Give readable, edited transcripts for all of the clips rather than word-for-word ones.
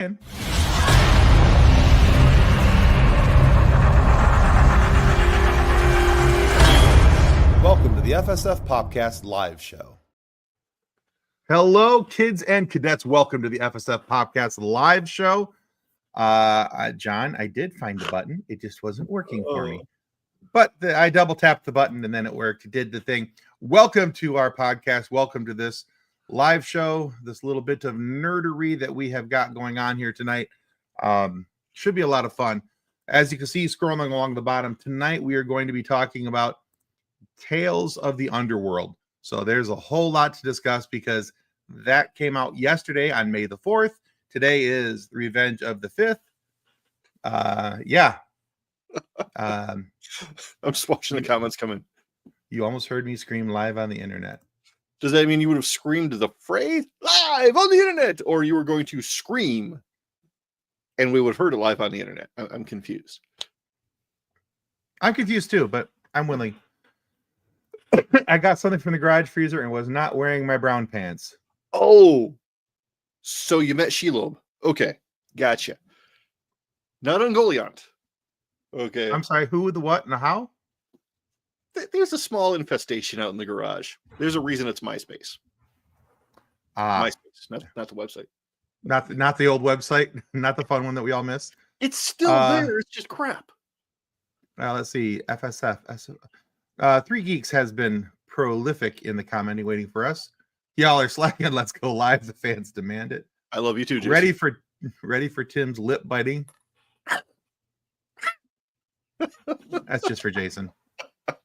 Welcome to the FSF PopCast live show. Hello, kids and cadets. Welcome to the FSF PopCast live show. John, I did find the button. It just wasn't working for me. But I double tapped the button and then it worked. It did the thing. Welcome to our podcast. Welcome to this live show, this little bit of nerdery that we have got going on here tonight. Should be a lot of fun. As you can see, scrolling along the bottom, tonight we are going to be talking about Tales of the Underworld. So there's a whole lot to discuss because that came out yesterday on May the 4th. Today is Revenge of the 5th. I'm just watching the comments come in. You almost heard me scream live on the internet. Does that mean you would have screamed the phrase live on the internet, or you were going to scream and we would have heard it live on the internet? I'm confused. I'm confused too, but I'm willing. I got something from the garage freezer and was not wearing my brown pants. Oh, so you met Shelob. Okay, gotcha. Not Ungoliant. Okay. I'm sorry, who, the what, and the how? There's a small infestation out in the garage. There's a reason it's MySpace. MySpace, not the website. Not the old website, not the fun one that we all missed. It's still there. It's just crap. Let's see. FSF. 3 Geeks has been prolific in the commenting, waiting for us. Y'all are slacking. Let's go live. The fans demand it. I love you too, Jason. Ready for Tim's lip biting. That's just for Jason.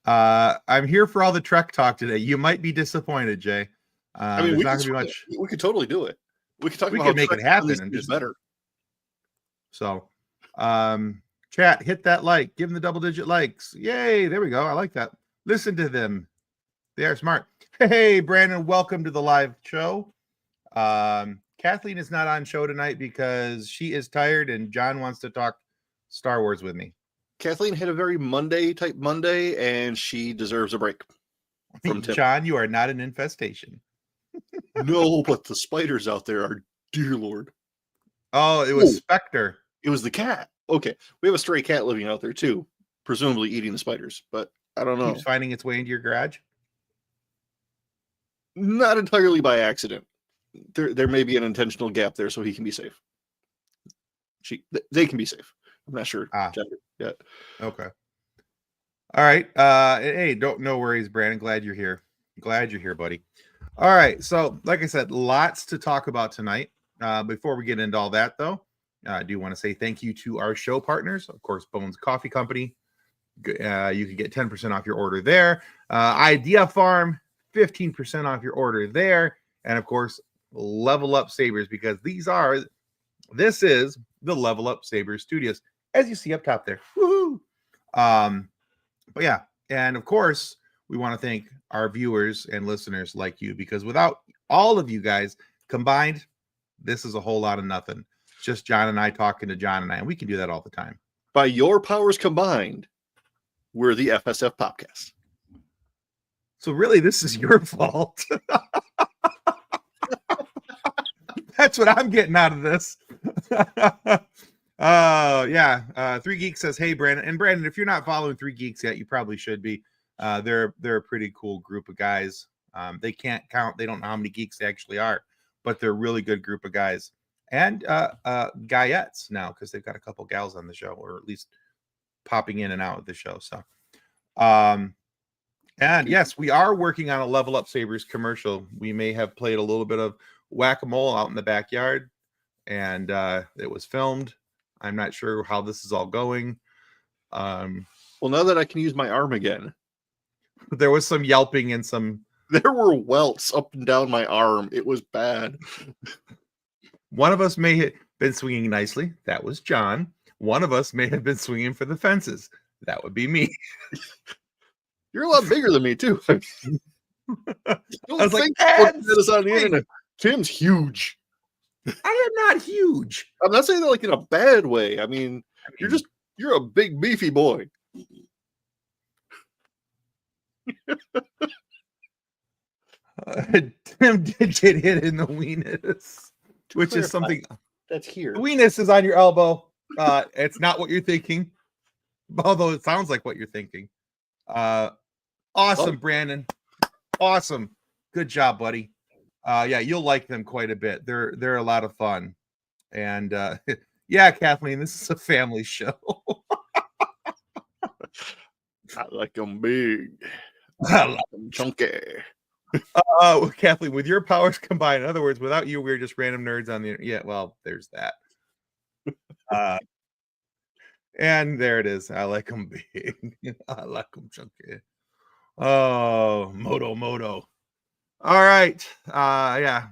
I'm here for all the Trek talk today. You might be disappointed, Jay. I mean, we could totally do it. We could talk about how make it happen and just better. So, chat, hit that like, give them the double-digit likes. Yay! There we go. I like that. Listen to them. They are smart. Hey, Brandon, welcome to the live show. Kathleen is not on show tonight because she is tired and John wants to talk Star Wars with me. Kathleen had a very Monday-type Monday, and she deserves a break from Tim. John, you are not an infestation. No, but the spiders out there are, dear Lord. Oh, it was Spectre. It was the cat. Okay, we have a stray cat living out there, too, presumably eating the spiders, but I don't know. Keeps finding its way into your garage? Not entirely by accident. There may be an intentional gap there so he can be safe. They can be safe. I'm not sure yet. Okay. All right. Hey, no worries, Brandon. Glad you're here. Glad you're here, buddy. All right. So, like I said, lots to talk about tonight. Before we get into all that, though, I do want to say thank you to our show partners. Of course, Bones Coffee Company. You can get 10% off your order there. Idea Farm, 15% off your order there. And, of course, Level Up Sabers, because this is the Level Up Sabers Studios, as you see up top there. Woohoo! But yeah, and of course, we want to thank our viewers and listeners like you, because without all of you guys combined, this is a whole lot of nothing. It's just John and I talking to John and I, and we can do that all the time. By your powers combined, we're the FSF PopCast. So really, this is your fault. That's what I'm getting out of this. Yeah. 3 Geeks says, hey, Brandon. And Brandon, if you're not following 3 Geeks yet, you probably should be. They're a pretty cool group of guys. They can't count. They don't know how many geeks they actually are, but they're a really good group of guys. And guyettes now, because they've got a couple gals on the show, or at least popping in and out of the show. So, and yes, we are working on a Level Up Sabers commercial. We may have played a little bit of whack-a-mole out in the backyard, and it was filmed. I'm not sure how this is all going. Well, now that I can use my arm again. There was some yelping and there were welts up and down my arm. It was bad. One of us may have been swinging nicely. That was John. One of us may have been swinging for the fences. That would be me. You're a lot bigger than me, too. I was like, this on the internet. Tim's huge. I am not huge. I'm not saying that like in a bad way. I mean, you're a big beefy boy. Tim did get hit in the weenus, which is something That's here. The weenus is on your elbow. It's not what you're thinking, although it sounds like what you're thinking. Awesome, Brandon. Awesome. Good job, buddy. Yeah, you'll like them quite a bit. They're a lot of fun. And yeah, Kathleen, this is a family show. I like them big. I like them chunky. Kathleen, with your powers combined, in other words, without you, we're just random nerds on the internet. Yeah, well, there's that. And there it is. I like them big. I like them chunky. Oh, Moto. All right. Yeah.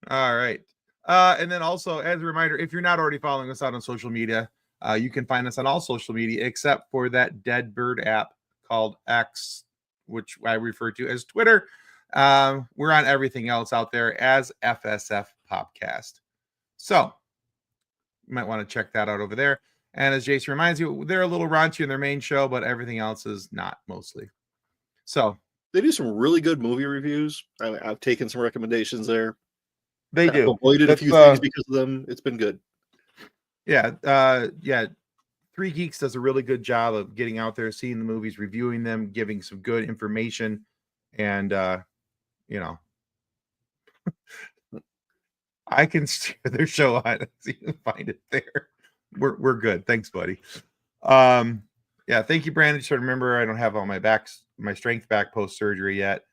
All right. And then also, as a reminder, if you're not already following us out on social media, you can find us on all social media except for that dead bird app called X, which I refer to as Twitter. We're on everything else out there as FSF PopCast. So you might want to check that out over there. And as Jason reminds you, they're a little raunchy in their main show, but everything else is not, mostly. So they do some really good movie reviews. I've taken some recommendations there. They do. I've avoided a few things because of them. It's been good. Yeah. Yeah. Three Geeks does a really good job of getting out there, seeing the movies, reviewing them, giving some good information. And, I can steer their show on. So you can find it there. We're good. Thanks, buddy. Yeah. Thank you, Brandon. Just remember, I don't have all my strength back post surgery yet.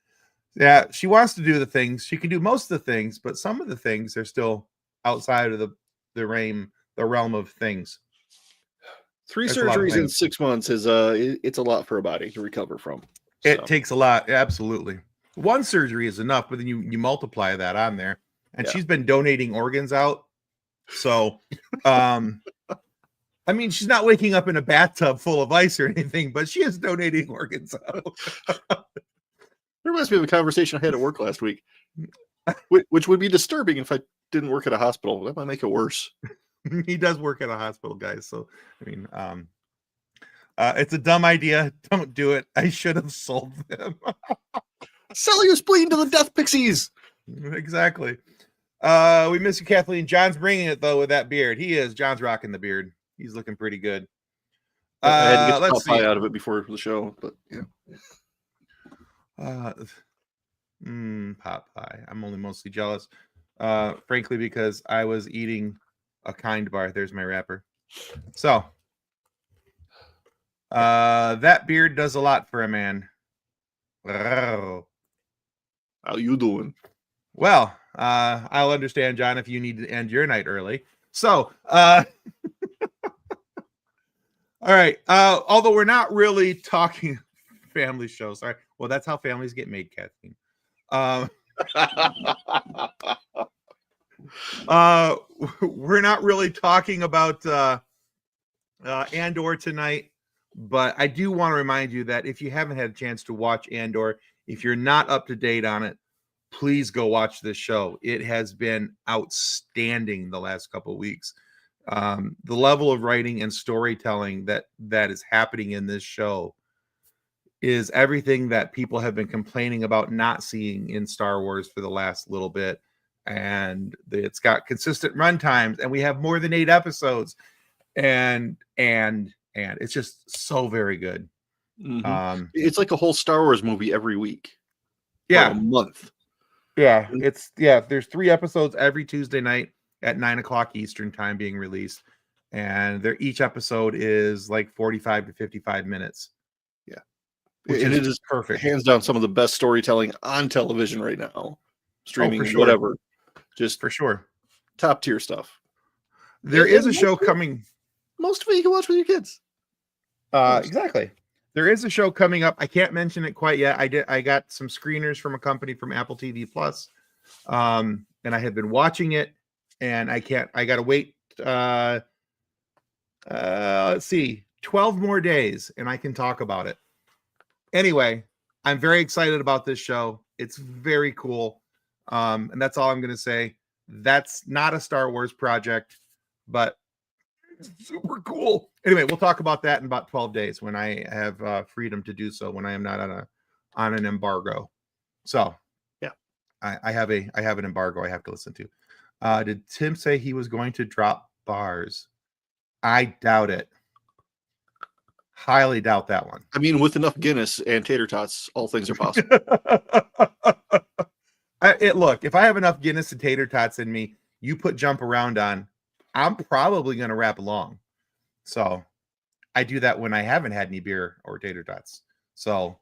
Yeah, she wants to do the things. She can do most of the things, but some of the things are still outside of the realm of things. 3 surgeries in 6 months is it's a lot for a body to recover from. So. It takes a lot, absolutely. One surgery is enough, but then you multiply that on there. And she's been donating organs out. So I mean, she's not waking up in a bathtub full of ice or anything, but she is donating organs out. It reminds me of a conversation I had at work last week, which would be disturbing if I didn't work at a hospital. That might make it worse. He does work at a hospital, guys. So, I mean, it's a dumb idea. Don't do it. I should have sold them. Sell your spleen to the death pixies. Exactly. We miss you, Kathleen. John's bringing it, though, with that beard. He is. John's rocking the beard. He's looking pretty good. I had to get the top pie out of it before the show, but yeah. Pot pie. I'm only mostly jealous, frankly, because I was eating a Kind bar. There's my wrapper. So, that beard does a lot for a man. How you doing? Well, I'll understand, John, if you need to end your night early. So, all right. Although we're not really talking family shows. All right. Well, that's how families get made, Kathleen. We're not really talking about Andor tonight, but I do want to remind you that if you haven't had a chance to watch Andor, if you're not up to date on it, please go watch this show. It has been outstanding the last couple of weeks. The level of writing and storytelling that is happening in this show is everything that people have been complaining about not seeing in Star Wars for the last little bit. And it's got consistent run times, and we have more than 8 episodes, and it's just so very good. Mm-hmm. It's like a whole Star Wars movie every week. Yeah, a month. Yeah, there's 3 episodes every Tuesday night at 9:00 Eastern time being released, and each episode is like 45 to 55 minutes. Yeah, and it is perfect. Hands down, some of the best storytelling on television right now, streaming, whatever. Just for sure, top tier stuff. There is a show coming. Most of it you can watch with your kids. Exactly. There is a show coming up. I can't mention it quite yet. I got some screeners from a company from Apple TV Plus, and I have been watching it, and I got to wait. Let's see, 12 more days, and I can talk about it. Anyway, I'm very excited about this show. It's very cool. And that's all I'm going to say. That's not a Star Wars project, but it's super cool. Anyway, we'll talk about that in about 12 days when I have freedom to do so, when I am not on an embargo. So yeah, I have an embargo I have to listen to. Did Tim say he was going to drop bars? I doubt it. Highly doubt that one. I mean, with enough Guinness and tater tots, all things are possible. Look, if I have enough Guinness and tater tots in me, you put Jump Around on, I'm probably going to rap along. So I do that when I haven't had any beer or tater tots. So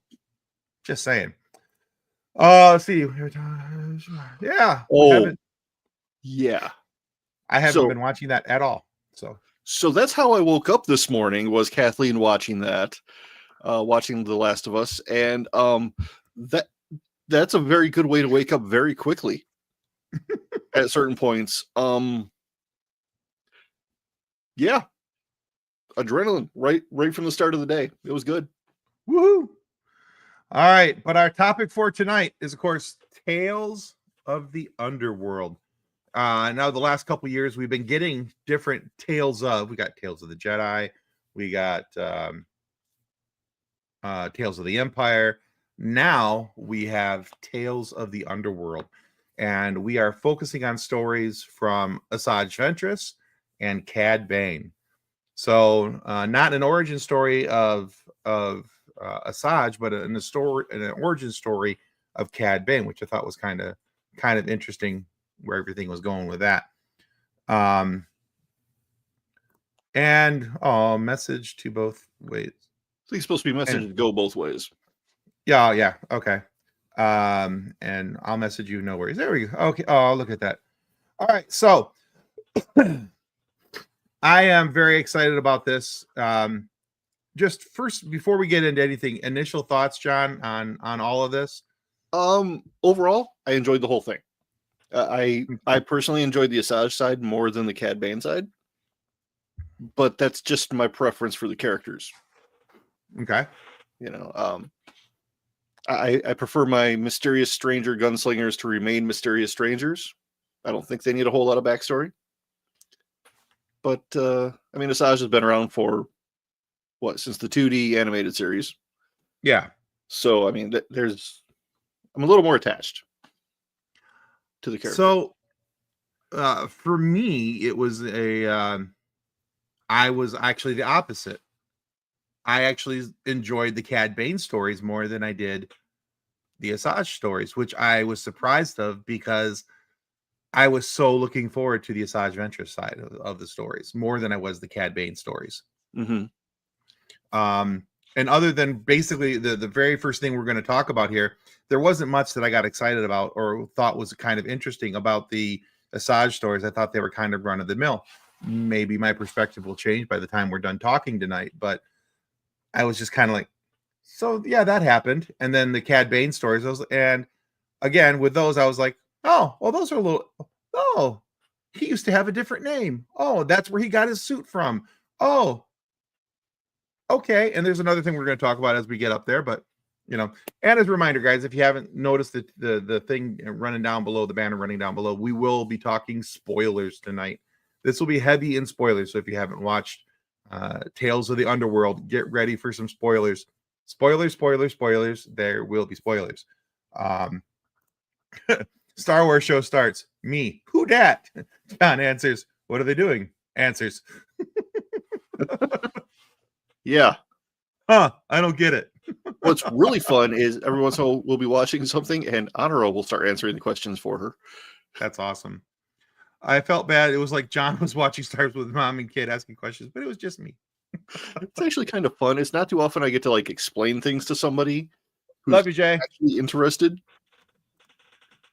just saying. Let's see. Yeah. Oh, yeah. I haven't been watching that at all. So that's how I woke up this morning, was Kathleen watching that, watching The Last of Us. And that's a very good way to wake up very quickly at certain points. Yeah. Adrenaline right from the start of the day. It was good. Woohoo! All right, but our topic for tonight is, of course, Tales of the Underworld. Now, the last couple years, we've been getting different tales of. We got Tales of the Jedi. We got Tales of the Empire. Now we have Tales of the Underworld, and we are focusing on stories from Asajj Ventress and Cad Bane. So, not an origin story of Asajj, but an origin story of Cad Bane, which I thought was kind of interesting where everything was going with that. And message to both ways. I think it's supposed to be messaged to go both ways. Yeah, okay. And I'll message you, no worries. There we go. Okay. Oh, look at that. All right, so I am very excited about this. Just first, before we get into anything, initial thoughts, John, on all of this. Overall, I enjoyed the whole thing. I personally enjoyed the Asajj side more than the Cad Bane side, but that's just my preference for the characters. Okay. You know, I prefer my mysterious stranger gunslingers to remain mysterious strangers. I don't think they need a whole lot of backstory. But I mean, Asajj has been around for since the 2D animated series. Yeah. So I mean, I'm a little more attached to the character. So for me, it was I was actually the opposite. I actually enjoyed the Cad Bane stories more than I did the Asajj stories, which I was surprised of because I was so looking forward to the Asajj Ventress side of the stories more than I was the Cad Bane stories. Mm-hmm. And other than basically the very first thing we're going to talk about here, there wasn't much that I got excited about or thought was kind of interesting about the Asajj stories. I thought they were kind of run of the mill. Maybe my perspective will change by the time we're done talking tonight, but I was just kind of like, so yeah, that happened. And then the Cad Bane stories, and again with those, I was like, oh, well, those are a little. Oh, he used to have a different name. Oh, that's where he got his suit from. Oh, okay. And there's another thing we're going to talk about as we get up there, but and as a reminder, guys, if you haven't noticed the thing running down below, the banner running down below, we will be talking spoilers tonight. This will be heavy in spoilers. So if you haven't watched Tales of the Underworld, get ready for some spoilers. Spoilers. There will be spoilers. Star Wars show starts. Me. Who dat? John answers. What are they doing? Answers. Yeah. Huh. I don't get it. What's really fun is every once in a while we'll be watching something and Honora will start answering the questions for her. That's awesome. I felt bad. It was like John was watching Star Wars with mom and kid asking questions, but it was just me. It's actually kind of fun. It's not too often I get to explain things to somebody who's Love you, Jay. actually interested.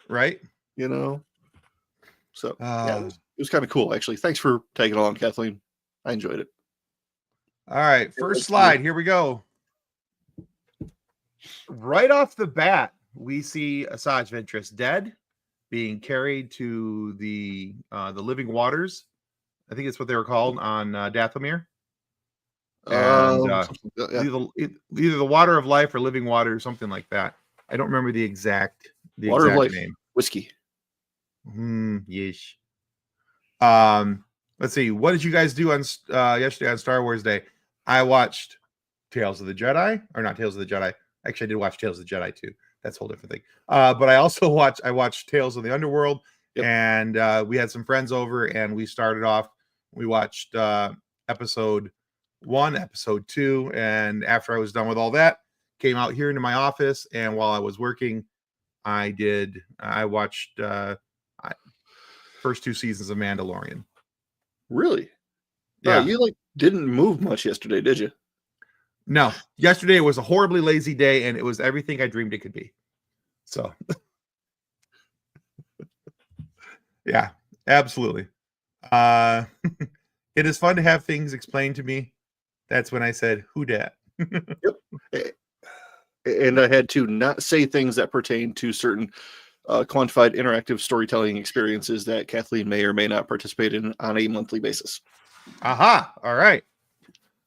Right? So yeah, it was kind of cool, actually. Thanks for tagging along, Kathleen. I enjoyed it. All right, first slide. Here we go. Right off the bat, we see Asajj Ventress dead, being carried to the living waters. I think it's what they were called on Dathomir. And either the water of life or living water or something like that. I don't remember the exact water of life name. Whiskey. Yes. Let's see. What did you guys do on yesterday on Star Wars Day? I watched Tales of the Jedi, or not Tales of the Jedi. Actually, I did watch Tales of the Jedi too. That's a whole different thing. But I also watched Tales of the Underworld, Yep. And we had some friends over, and we started off. We watched episode 1, episode 2, and after I was done with all that, came out here into my office, and while I was working, I watched first 2 seasons of Mandalorian. Really? Yeah. You didn't move much yesterday, did you? No. Yesterday was a horribly lazy day, and it was everything I dreamed it could be. So, yeah, absolutely. It is fun to have things explained to me. That's when I said, "Who dat?" Yep. And I had to not say things that pertain to certain quantified interactive storytelling experiences that Kathleen may or may not participate in on a monthly basis. Aha. All right.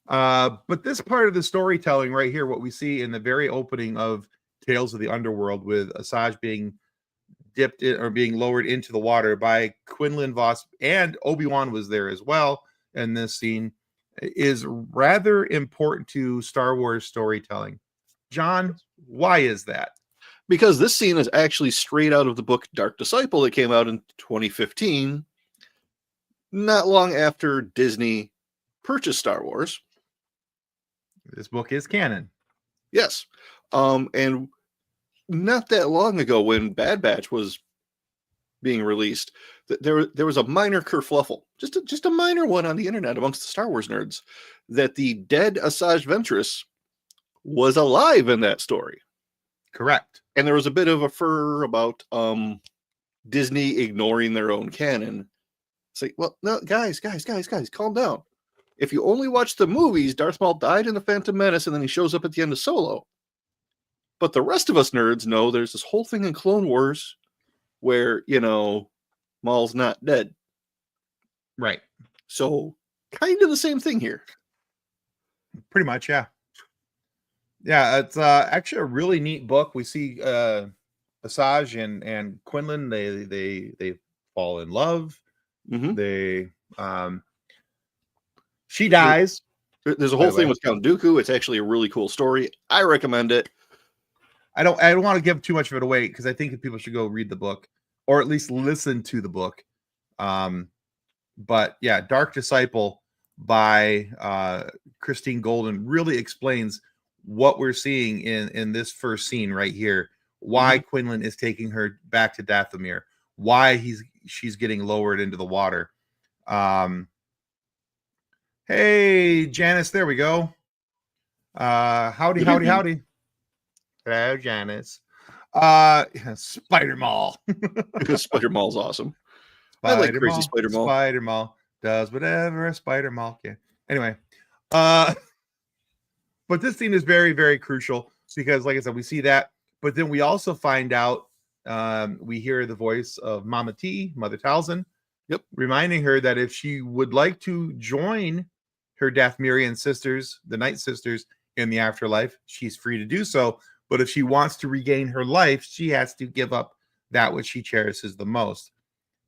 But this part of the storytelling right here, what we see in the very opening of Tales of the Underworld, with Asajj being dipped in or being lowered into the water by Quinlan Vos, and Obi-Wan was there as well in this scene, is rather important to Star Wars storytelling. John, why is that? Because this scene is actually straight out of the book Dark Disciple that came out in 2015, not long after Disney purchased Star Wars. This book is canon. Yes. And not that long ago, when Bad Batch was being released, there was a minor kerfluffle, just a minor one on the internet amongst the Star Wars nerds, that the dead Asajj Ventress was alive in that story. Correct. And there was a bit of a furor about Disney ignoring their own canon. It's like, well, no, guys, calm down. If you only watch the movies, Darth Maul died in The Phantom Menace, and then he shows up at the end of Solo. But the rest of us nerds know there's this whole thing in Clone Wars where, Maul's not dead. Right. So, kind of the same thing here. Pretty much, yeah. Yeah, it's actually a really neat book. We see Asajj and Quinlan, they fall in love. Mm-hmm. They she dies. There's a whole thing with Count Dooku. It's actually a really cool story. I recommend it. I don't want to give too much of it away, because I think that people should go read the book, or at least listen to the book. But yeah, Dark Disciple by Christine Golden really explains what we're seeing in this first scene right here. Why Quinlan is taking her back to Dathomir. Why she's getting lowered into the water. Hey, Janice, there we go. Howdy. Hello, Janice. Spider Mall. Spider Mall's awesome. I like crazy Spider Mall. Spider Mall does whatever a Spider Mall can. Anyway, but this scene is very, very crucial, because, like I said, we see that, but then we also find out, we hear the voice of Mama T, Mother Talzin, reminding her that if she would like to join her Dathomirian sisters, the Night Sisters, in the afterlife, she's free to do so. But if she wants to regain her life, she has to give up that which she cherishes the most,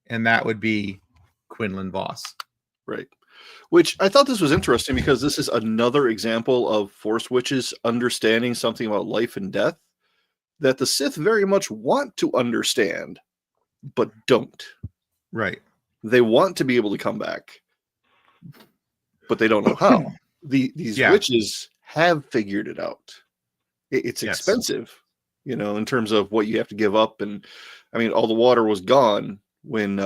and that would be Quinlan Vos. Right. Which I thought this was interesting, because this is another example of Force witches understanding something about life and death that the Sith very much want to understand, but don't. Right. They want to be able to come back, but they don't know how. These witches have figured it out. It's expensive, in terms of what you have to give up. And I mean, all the water was gone when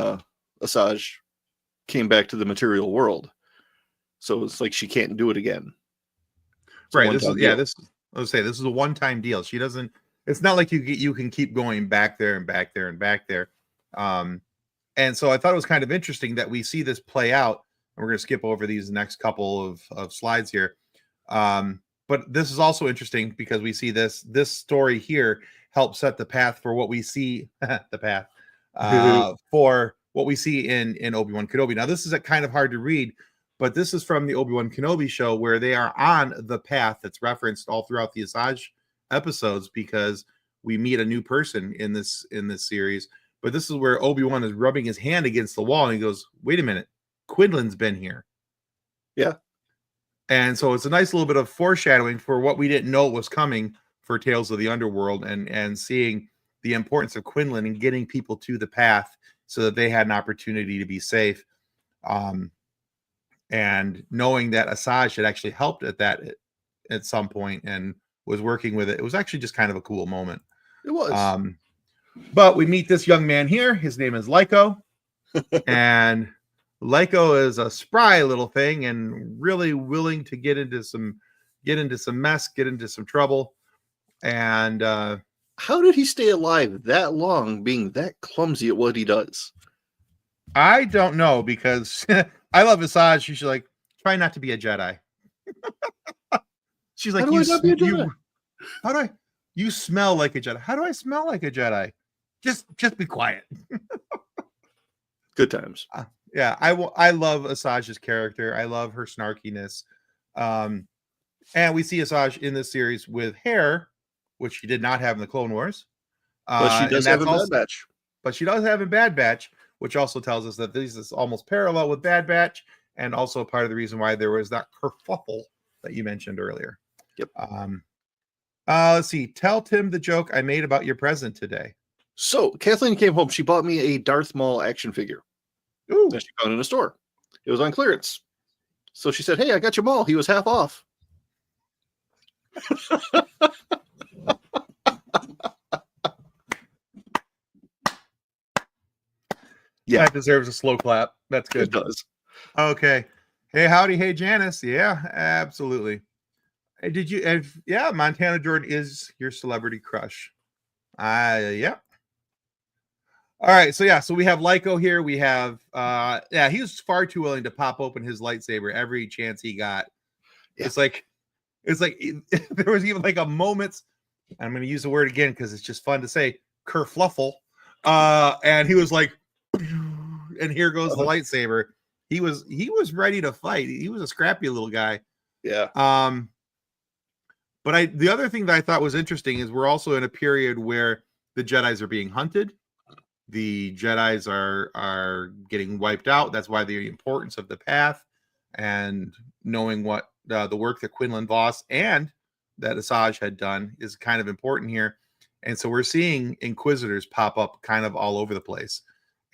Asajj came back to the material world. So it's like she can't do it again. Right. This is a one-time deal. She doesn't. It's not like you can keep going back there and back there and back there. And so I thought it was kind of interesting that we see this play out. And we're going to skip over these next couple of slides here. But this is also interesting because we see this story here help set the path for what we see for what we see in Obi-Wan Kenobi. Now, this is kind of hard to read, but this is from the Obi-Wan Kenobi show, where they are on the path that's referenced all throughout the Asajj episodes, because we meet a new person in this series. But this is where Obi-Wan is rubbing his hand against the wall, and he goes, "Wait a minute, Quinlan's been here." Yeah. And so it's a nice little bit of foreshadowing for what we didn't know was coming for Tales of the Underworld, and seeing the importance of Quinlan and getting people to the path, so that they had an opportunity to be safe. And knowing that Asajj had actually helped at some point and was working with it, it was actually just kind of a cool moment. It was. But we meet this young man here. His name is Lyko. And Lyko is a spry little thing and really willing to get into some mess, get into some trouble. And how did he stay alive that long, being that clumsy at what he does? I don't know, because I love Asajj. She's like, try not to be a Jedi. She's like, you smell like a Jedi. How do I smell like a Jedi? Just be quiet. Good times. Yeah, I love Asajj's character. I love her snarkiness. And we see Asajj in this series with hair, which she did not have in the Clone Wars. But she does have in Bad Batch. But she does have in Bad Batch, which also tells us that this is almost parallel with Bad Batch, and also part of the reason why there was that kerfuffle that you mentioned earlier. Yep. Let's see. Tell Tim the joke I made about your present today. So Kathleen came home. She bought me a Darth Maul action figure. Ooh. That she found in a store. It was on clearance. So she said, "Hey, I got your Maul. He was half off." Yeah, that deserves a slow clap. That's good. It does. Okay. Hey, howdy. Hey, Janice. Yeah, absolutely. Hey, yeah, Montana Jordan is your celebrity crush. Yeah. All right. So we have Lyko here. We have, he was far too willing to pop open his lightsaber every chance he got. Yeah. It's like there was even like a moment, I'm going to use the word again because it's just fun to say, kerfluffle. And he was like, and here goes the lightsaber. He was ready to fight. He was a scrappy little guy. Yeah. But the other thing that I thought was interesting is we're also in a period where the Jedis are being hunted. The Jedis are getting wiped out. That's why the importance of the path and knowing what the work that Quinlan Vos and that Asajj had done is kind of important here. And so we're seeing Inquisitors pop up kind of all over the place.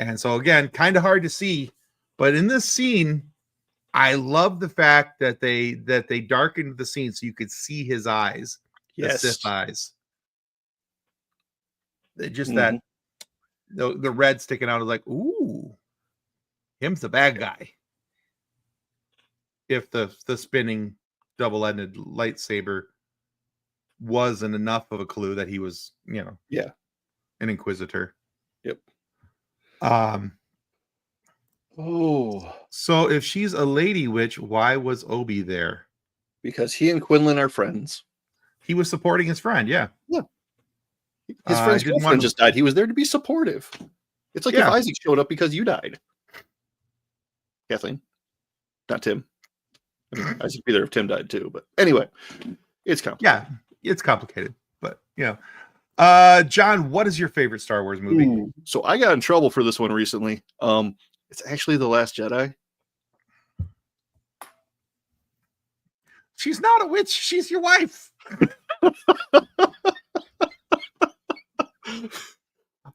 And so again, kind of hard to see, but in this scene, I love the fact that they darkened the scene so you could see his eyes, yes, the Sith eyes. They just that the red sticking out is like, ooh, him's the bad guy. If the spinning double-ended lightsaber wasn't enough of a clue that he was, an Inquisitor. Yep. So if she's a lady witch, why was Obi there? Because he and Quinlan are friends. He was supporting his friend. Yeah. His friend's girlfriend just died. He was there to be supportive. It's like if Isaac showed up because you died. Kathleen, not Tim. I mean, Isaac would be there if Tim died too. But anyway, it's complicated. Yeah, it's complicated. But John, what is your favorite Star Wars movie? Ooh, so I got in trouble for this one recently. It's actually The Last Jedi. She's not a witch. She's your wife.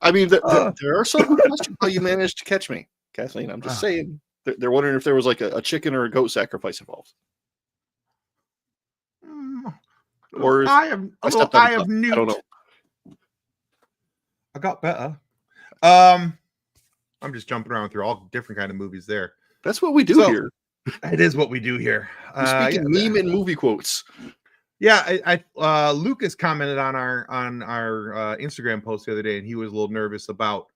I mean, there are some who question how you managed to catch me, Kathleen. I'm just saying. They're wondering if there was like a chicken or a goat sacrifice involved. Or I have Newt. I don't know. I got better. I'm just jumping around through all different kind of movies there. That's what we do here. It is what we do here. Speaking meme and movie quotes. Yeah, Lucas commented on our Instagram post the other day, and he was a little nervous about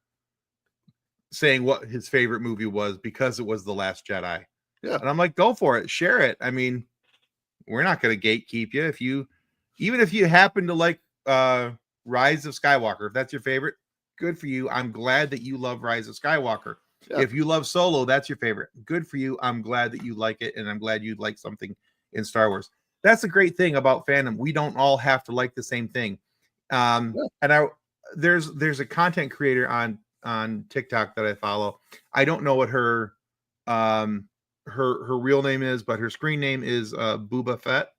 saying what his favorite movie was because it was The Last Jedi. Yeah, and I'm like, go for it, share it. I mean, we're not going to gatekeep you. Even if you happen to like Rise of Skywalker, if that's your favorite, good for you. I'm glad that you love Rise of Skywalker. Yeah. If you love Solo, that's your favorite. Good for you. I'm glad that you like it, and I'm glad you like something in Star Wars. That's a great thing about fandom. We don't all have to like the same thing. And there's a content creator on TikTok that I follow. I don't know what her real name is, but her screen name is Booba Fett.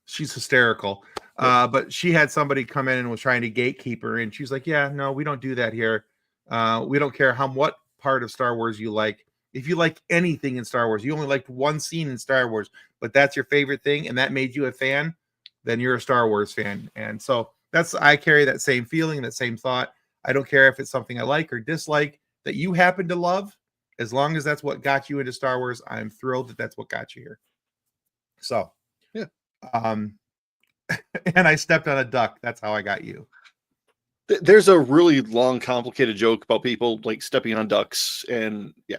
She's hysterical. But she had somebody come in and was trying to gatekeep her, and she's like, "Yeah, no, we don't do that here. We don't care what part of Star Wars you like. If you like anything in Star Wars, you only liked one scene in Star Wars, but that's your favorite thing, and that made you a fan, then you're a Star Wars fan. And so I carry that same feeling, that same thought. I don't care if it's something I like or dislike that you happen to love. As long as that's what got you into Star Wars, I'm thrilled that that's what got you here. So, yeah. And I stepped on a duck. That's how I got you. There's a really long, complicated joke about people like stepping on ducks, and yeah.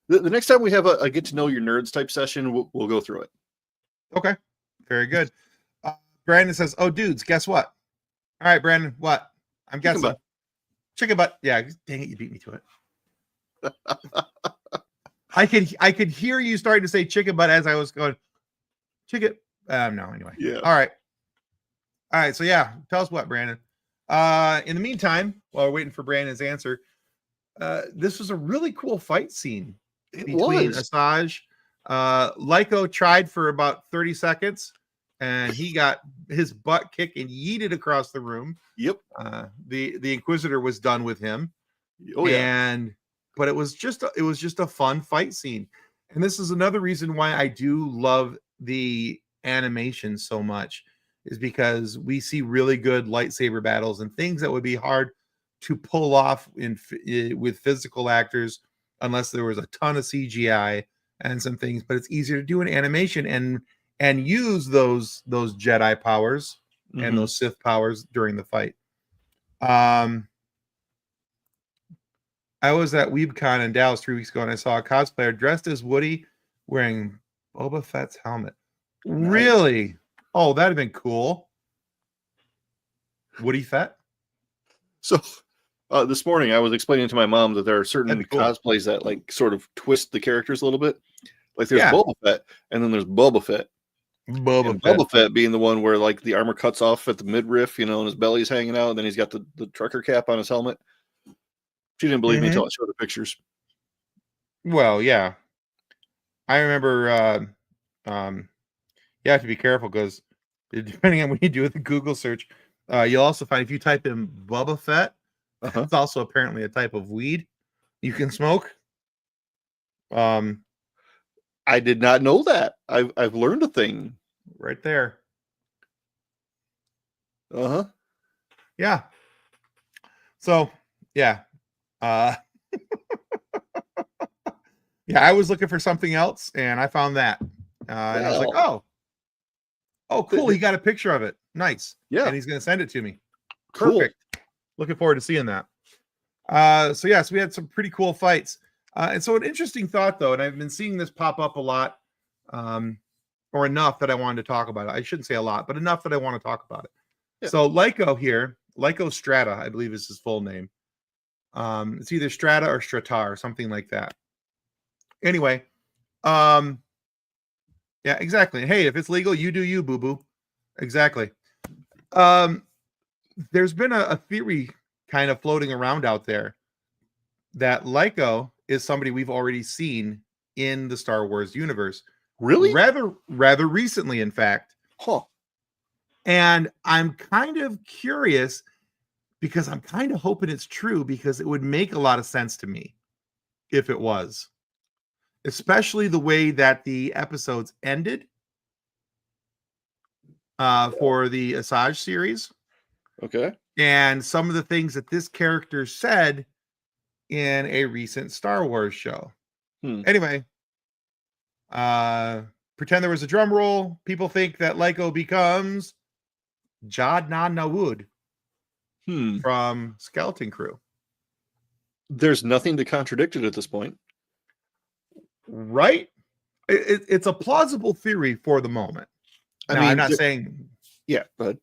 The next time we have a get to know your nerds type session, we'll go through it. Okay, very good. Brandon says, "Oh, dudes, guess what?" All right, Brandon, what? I'm guessing chicken butt. Yeah, dang it, you beat me to it. I could hear you starting to say chicken butt as I was going chicken. No, anyway. Yeah. All right. So yeah, tell us what, Brandon. In the meantime, while we're waiting for Brandon's answer, this was a really cool fight scene between Asajj. Lyko tried for about 30 seconds, and he got his butt kicked and yeeted across the room. Yep. The Inquisitor was done with him. Oh yeah. But it was just a fun fight scene. And this is another reason why I do love the animation so much, is because we see really good lightsaber battles and things that would be hard to pull off with physical actors unless there was a ton of CGI and some things, but it's easier to do in animation and use those Jedi powers and those Sith powers during the fight. I was at WeebCon in Dallas 3 weeks ago, and I saw a cosplayer dressed as Woody wearing Boba Fett's helmet. Nice. Really? Oh, that'd have been cool. Woody Fett? So this morning I was explaining to my mom that there are certain cosplays that like sort of twist the characters a little bit. Like there's Boba Fett, and then there's Boba Fett. Boba Fett being the one where like the armor cuts off at the midriff, and his belly's hanging out, and then he's got the trucker cap on his helmet. She didn't believe me until I showed her pictures. Well, yeah. I remember you have to be careful because depending on what you do with the Google search, you'll also find if you type in Boba Fett, it's also apparently a type of weed you can smoke. I did not know that. I've learned a thing right there. Yeah. So yeah. Yeah, I was looking for something else and I found that. And I was like, oh, cool. He got a picture of it. Nice. Yeah. And he's going to send it to me. Cool. Perfect. Looking forward to seeing that. So we had some pretty cool fights. And so an interesting thought, though, and I've been seeing this pop up a lot, or enough that I wanted to talk about it. I shouldn't say a lot, but enough that I want to talk about it. Yeah. So Lyko here, Lyko Strata, I believe is his full name. It's either Strata or Stratar, something like that. Anyway, yeah, exactly. Hey, if it's legal, you do you, boo-boo. Exactly. There's been a theory kind of floating around out there that Lyko is somebody we've already seen in the Star Wars universe. Really? Rather recently, in fact. Huh. And I'm kind of curious because I'm kind of hoping it's true because it would make a lot of sense to me if it was. Especially the way that the episodes ended for the Asajj series. Okay. And some of the things that this character said in a recent Star Wars show. Anyway, pretend there was a drum roll. People think that Lyko becomes Jadna Nawud from Skeleton Crew. There's nothing to contradict it at this point. Right? It's a plausible theory for the moment. Now, I'm not saying... Yeah, but...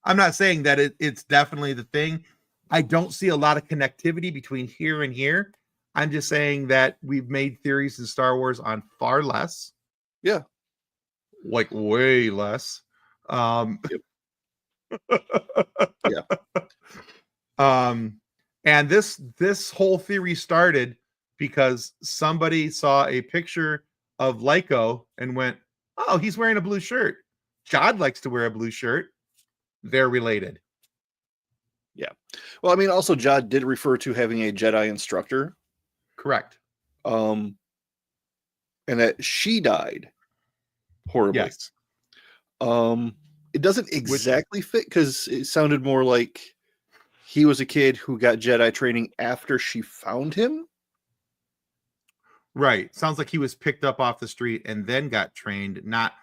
I'm not saying that it's definitely the thing. I don't see a lot of connectivity between here and here. I'm just saying that we've made theories in Star Wars on far less. Yeah. Like way less. Yep. Yeah. And this whole theory started because somebody saw a picture of Lyko and went, oh, he's wearing a blue shirt. Jod likes to wear a blue shirt. They're related. Well, I mean, also Jod did refer to having a Jedi instructor, Correct. and that she died horribly. Yes. It doesn't exactly fit because it sounded more like he was a kid who got Jedi training after she found him. Right. Sounds like he was picked up off the street and then got trained. Not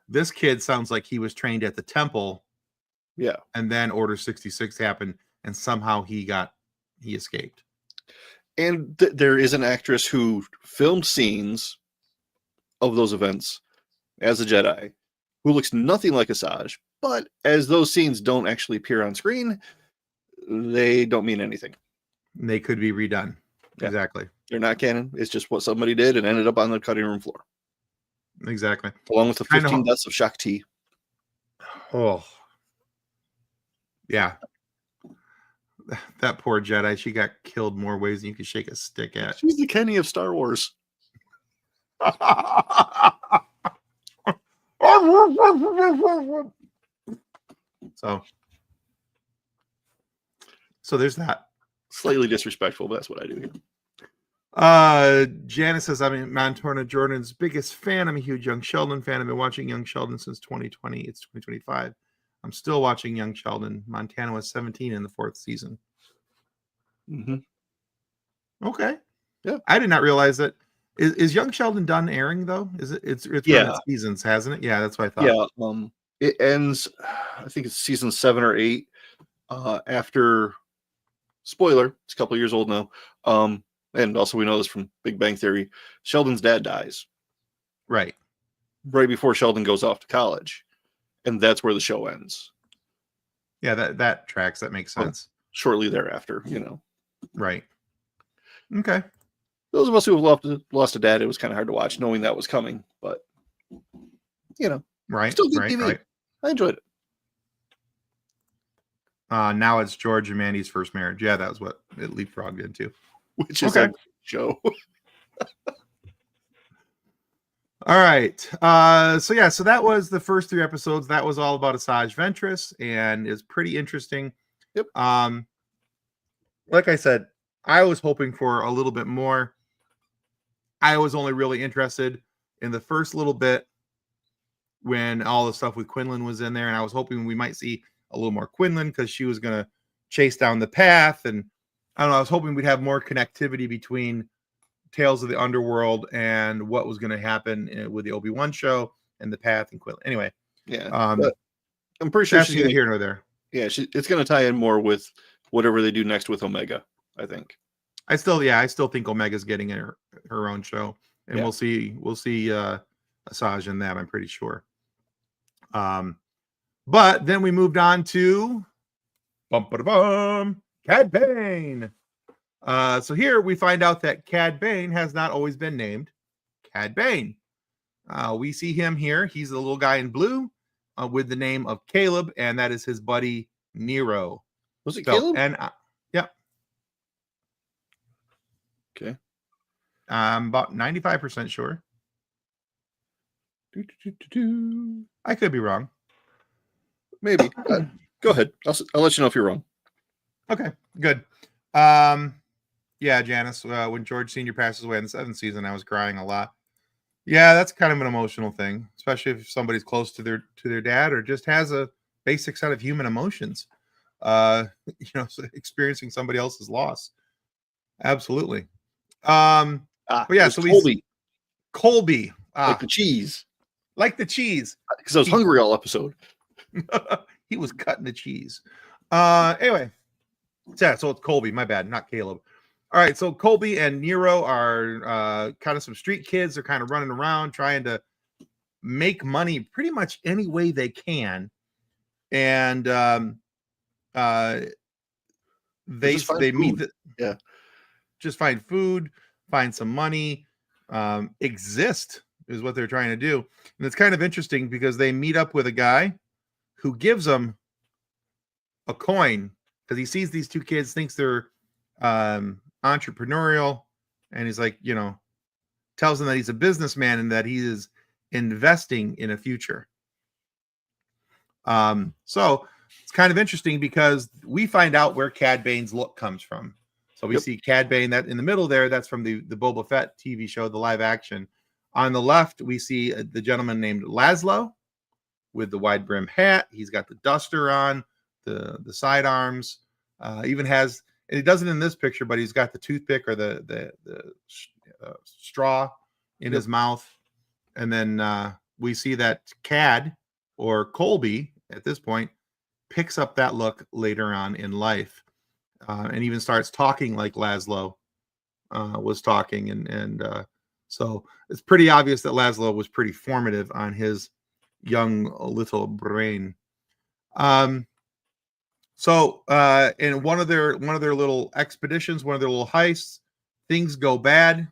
This kid sounds like he was trained at the temple. Yeah. And then Order 66 happened and somehow he escaped. And there is an actress who filmed scenes of those events as a Jedi who looks nothing like Asajj, but as those scenes don't actually appear on screen, they don't mean anything. They could be redone. Yeah. Exactly. They're not canon. It's just what somebody did and ended up on the cutting room floor. Exactly. Along with the 15 deaths of Shakti. Oh. Yeah. That poor Jedi, she got killed more ways than you could shake a stick at. She's the Kenny of Star Wars. So there's that. Slightly disrespectful, but that's what I do here. Janice says, I'm Montana Jordan's biggest fan. I'm a huge Young Sheldon fan. I've been watching Young Sheldon since 2020. It's 2025. I'm still watching Young Sheldon. Montana was 17 in the 4th season. Mm-hmm. Okay. Yeah. I did not realize that. Is Young Sheldon done airing though? Is it? It's run its seasons, hasn't it? Yeah, that's what I thought. Yeah. It ends. I think it's season 7 or 8. After, spoiler, it's a couple years old now. And also we know this from Big Bang Theory. Sheldon's dad dies. Right before Sheldon goes off to college, and that's where the show ends. Yeah, that tracks. That makes sense. Shortly thereafter, Right. Okay. Those of us who have lost a dad, it was kind of hard to watch knowing that was coming, but right. Still good TV. Right. I enjoyed it. Now it's George and Mandy's first marriage. Yeah, that was what it leapfrogged into. Which is a show. All right. So that was the first 3 episodes. That was all about Asajj Ventress and is pretty interesting. Yep. Like I said, I was hoping for a little bit more. I was only really interested in the first little bit when all the stuff with Quinlan was in there, and I was hoping we might see a little more Quinlan because she was going to chase down the path, and I don't know, I was hoping we'd have more connectivity between Tales of the Underworld and what was going to happen with the Obi-Wan show and the path and Quinlan. Anyway, yeah, I'm pretty sure she's going to here nor there. Yeah, it's going to tie in more with whatever they do next with Omega, I think. I still think Omega's getting her own show, and we'll see Asajj in that, I'm pretty sure. But then we moved on to Cad Bane. So here we find out that Cad Bane has not always been named Cad Bane. We see him here. He's the little guy in blue with the name of Caleb, and that is his buddy Nero. Was it Caleb? And yeah. Okay. I'm about 95% sure. I could be wrong. Maybe. Go ahead. I'll let you know if you're wrong. Okay, good. Yeah, Janice, when George Sr. passes away in the 7th season, I was crying a lot. Yeah, that's kind of an emotional thing, especially if somebody's close to their dad or just has a basic set of human emotions. Experiencing somebody else's loss. Absolutely. But yeah, so Colby. Like the cheese. Like the cheese. Because I was hungry all episode. He was cutting the cheese. Anyway. Yeah, so it's Colby. My bad, not Caleb. All right, so Colby and Nero are kind of some street kids. They're kind of running around trying to make money pretty much any way they can. And they meet just find food, find some money, exist is what they're trying to do. And it's kind of interesting because they meet up with a guy who gives them a coin because he sees these 2 kids, thinks they're entrepreneurial, and he's like, tells them that he's a businessman and that he is investing in a future. So it's kind of interesting because we find out where Cad Bane's look comes from. So we see Cad Bane, that in the middle there, that's from the Boba Fett TV show, the live action. On the left, we see the gentleman named Laszlo with the wide brim hat. He's got the duster on, the sidearms. Even has, and he doesn't in this picture, but he's got the toothpick or the straw in his mouth. And then we see that Cad, or Colby at this point, picks up that look later on in life, and even starts talking like Laszlo was talking. And so it's pretty obvious that Laszlo was pretty formative on his young little brain. So in one of their little expeditions, one of their little heists, things go bad.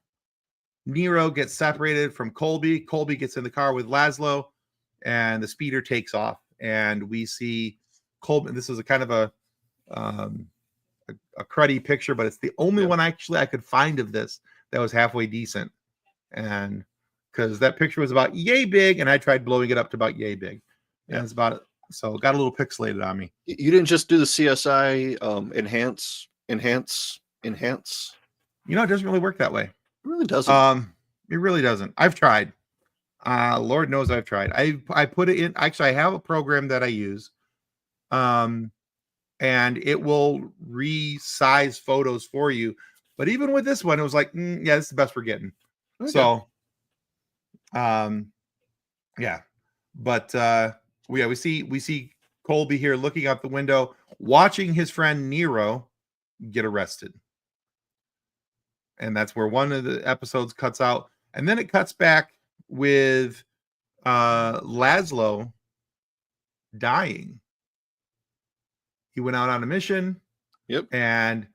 Nero gets separated from Colby. Colby gets in the car with Laszlo, and the speeder takes off. And we see Colby. This is a kind of a cruddy picture, but it's the only one actually I could find of this that was halfway decent. And because that picture was about yay big, and I tried blowing it up to about yay big. And it's about, so it got a little pixelated on me. You didn't just do the CSI enhance. You know, it doesn't really work that way. It really doesn't. It really doesn't. I've tried. Lord knows I've tried. I put it in. Actually, I have a program that I use, and it will resize photos for you. But even with this one, it was like, yeah, this is the best we're getting. Okay. So, yeah. But we see Colby here looking out the window, watching his friend Nero get arrested. And that's where one of the episodes cuts out. And then it cuts back with Laszlo dying. He went out on a mission. Yep. And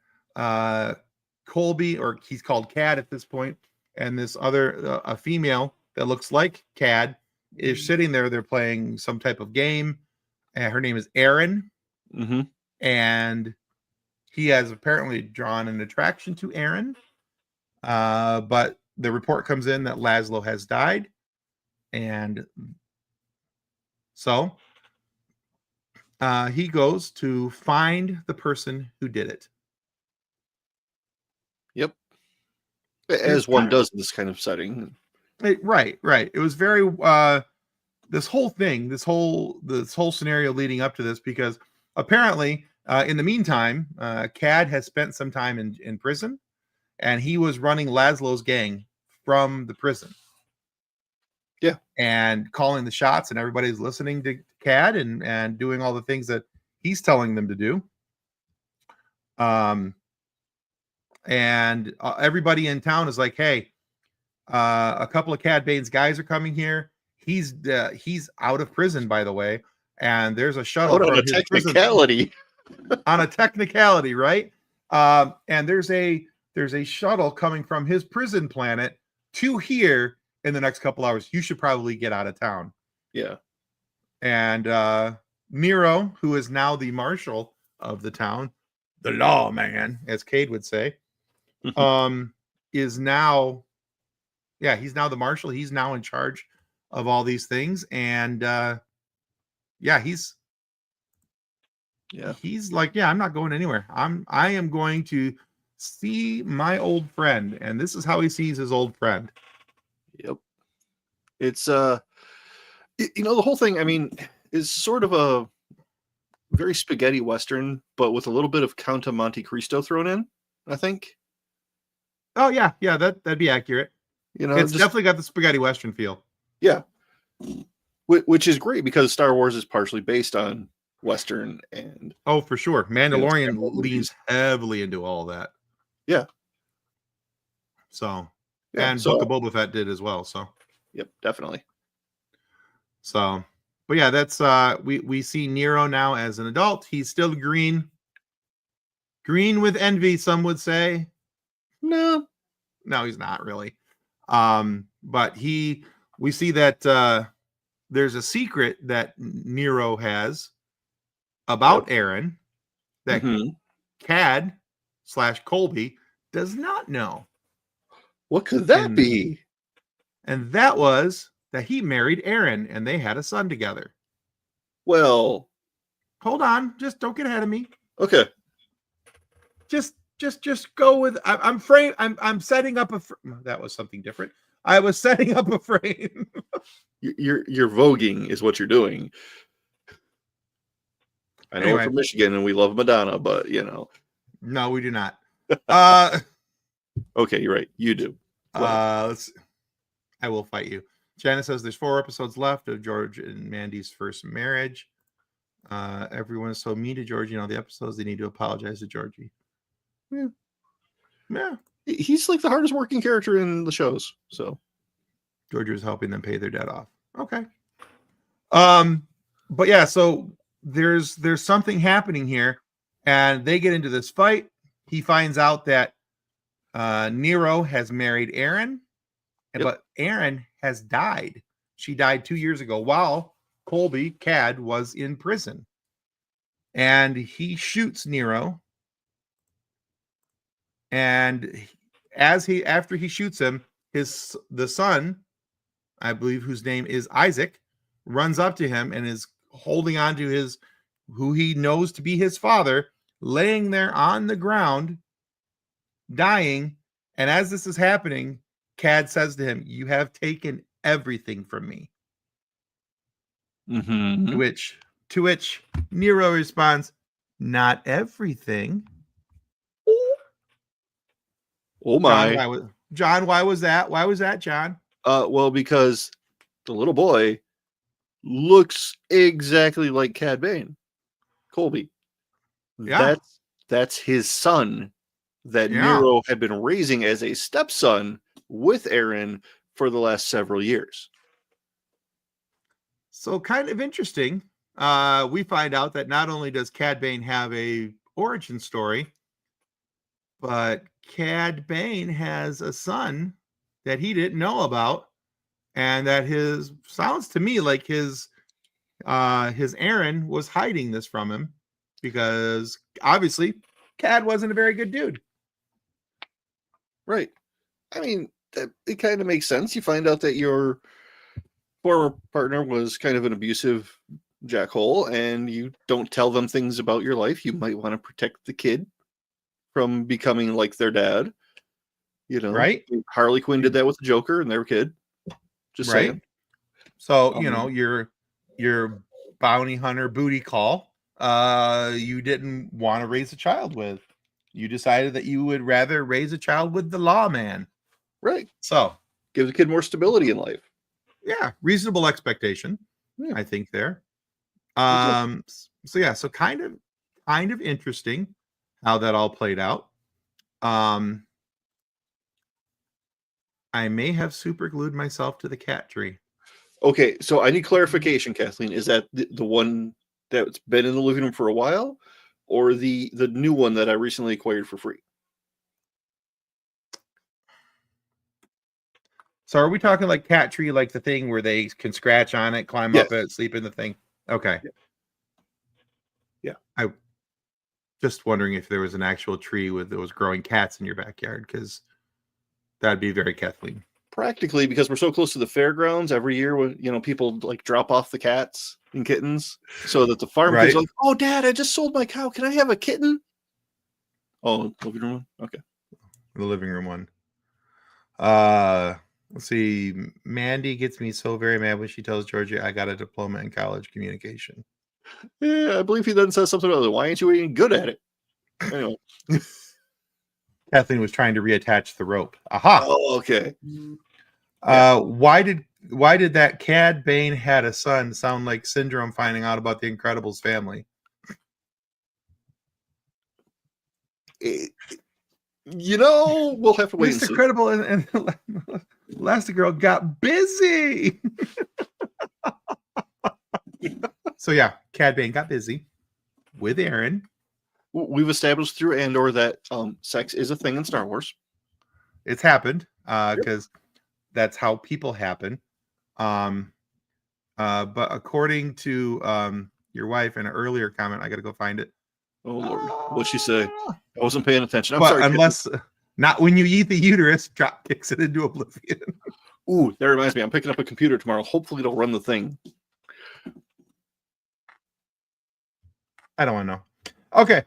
Colby, or he's called Cad at this point, and this other, a female that looks like Cad, is sitting there. They're playing some type of game. And her name is Erin. Mm-hmm. And he has apparently drawn an attraction to Erin. But the report comes in that Laszlo has died. And so he goes to find the person who did it. Yep. As one does in this kind of setting. Right. It was very this whole thing, this whole scenario leading up to this, because apparently in the meantime, Cad has spent some time in prison, and he was running Laszlo's gang from the prison. Yeah. And calling the shots, and everybody's listening to Cad and doing all the things that he's telling them to do. And everybody in town is like, hey, a couple of Cad Bane's guys are coming here. He's out of prison, by the way, and there's a shuttle on a technicality. On a technicality, right? And there's a shuttle coming from his prison planet to here in the next couple hours. You should probably get out of town. Yeah. And Nero, who is now the marshal of the town, the lawman, as Cade would say, is now, he's now the marshal. He's now in charge of all these things. And he's like, I'm not going anywhere. I am going to see my old friend. And this is how he sees his old friend. Yep. It's the whole thing, I mean, is sort of a very spaghetti Western, but with a little bit of Count of Monte Cristo thrown in, I think. Oh yeah, that'd be accurate. It's definitely got the spaghetti Western feel. Yeah. Which is great, because Star Wars is partially based on Western, and for sure. Mandalorian leans heavily into all that. Yeah. So Book of Boba Fett did as well. So yep, definitely. So, but yeah, that's we see Nero now as an adult. He's still green with envy, some would say. No, he's not really. But we see that there's a secret that Nero has about Erin that Cad / Colby does not know. What could that be? And that was that he married Erin and they had a son together. Well, hold on. Just don't get ahead of me. Okay. Just go with. I'm setting up a. That was something different. I was setting up a frame. You're voguing is what you're doing. I know we're from Michigan and we love Madonna, but No, we do not. Okay, you're right. You do. I will fight you. Janice says there's 4 episodes left of George and Mandy's first marriage. Everyone is so mean to George. The episodes, they need to apologize to Georgie. Yeah. He's like the hardest working character in the shows. So Georgie was helping them pay their debt off. Okay. But yeah, so there's something happening here, and they get into this fight. He finds out that Nero has married Aaron, but Aaron has died. She died 2 years ago while Colby Cad was in prison, and he shoots Nero. And after he shoots him, the son, I believe, whose name is Isaac, runs up to him and is holding on to who he knows to be his father, laying there on the ground, dying. And as this is happening, Cad says to him, "You have taken everything from me." Mm-hmm. To which Nero responds, "Not everything." Oh my. John, why was that? Why was that, John? Well, because the little boy looks exactly like Cad Bane. Colby. Yeah. That's his son that Nero had been raising as a stepson with Aaron for the last several years. So kind of interesting. We find out that not only does Cad Bane have a origin story, but Cad Bane has a son that he didn't know about, and that sounds to me like his Aaron was hiding this from him, because obviously Cad wasn't a very good dude. Right. I mean, it kind of makes sense. You find out that your former partner was kind of an abusive jackhole, and you don't tell them things about your life. You might want to protect the kid from becoming like their dad. Right? Harley Quinn did that with the Joker and their kid. Just saying. So, your bounty hunter booty call, you didn't want to raise a child with. You decided that you would rather raise a child with the lawman. Right. So, give the kid more stability in life. Yeah, reasonable expectation, I think there. So kind of interesting how that all played out. I may have super glued myself to the cat tree. Okay, so I need clarification, Kathleen. Is that the one that's been in the living room for a while, or the new one that I recently acquired for free? So are we talking like cat tree, like the thing where they can scratch on it, climb up it, sleep in the thing? Okay. Yeah. I just wondering if there was an actual tree that was growing cats in your backyard, because that'd be very Kathleen. Practically, because we're so close to the fairgrounds every year, when people like drop off the cats and kittens, so that the farm kids are like, "Oh, Dad, I just sold my cow. Can I have a kitten?" Oh, living room one? Okay. The living room one. Let's see. Mandy gets me so very mad when she tells Georgie I got a diploma in college communication. Yeah, I believe he then says something about, why ain't you any good at it? Anyway. Kathleen was trying to reattach the rope. Aha. Oh, okay. Why did that Cad Bane had a son sound like Syndrome finding out about the Incredibles family? We'll have to wait and see. Mr. Incredible and Elastigirl got busy. So yeah, Cad Bane got busy with Aaron. We've established through Andor that sex is a thing in Star Wars. It's happened because that's how people happen. But according to your wife in an earlier comment, I got to go find it. Oh Lord, what'd she say? I wasn't paying attention. I'm but sorry. Unless not when you eat the uterus, drop kicks it into oblivion. Ooh, that reminds me. I'm picking up a computer tomorrow. Hopefully, it'll run the thing. I don't want to know. Okay.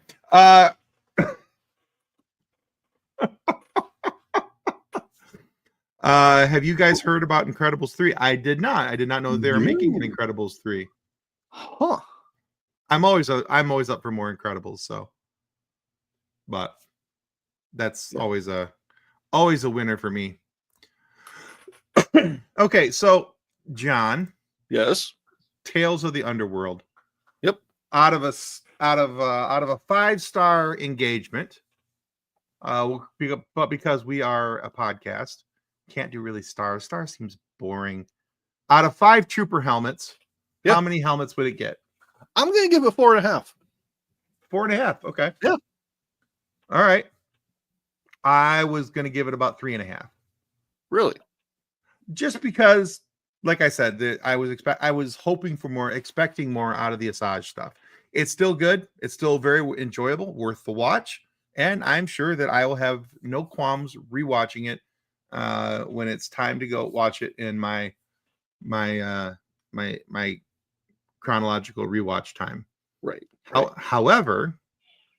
Have you guys heard about Incredibles 3? I did not. I did not know they were making an No. Incredibles 3. Huh. I'm always up for more Incredibles, so but that's Yeah. always a winner for me. Okay, so John, Yes. Tales of the Underworld. Yep. Out of a 5-star engagement. But because we are a podcast, can't do really stars. Star seems boring. Out of 5 trooper helmets, Yeah. how many helmets would it get? I'm gonna give it 4.5. 4.5. Okay. Yeah. All right. I was gonna give it about 3.5. Really? Just because, like I said, I was hoping for more, expecting more out of the Asajj stuff. It's still good. It's still very enjoyable, worth the watch, and I'm sure that I will have no qualms rewatching it when it's time to go watch it in my chronological rewatch time. Right. However,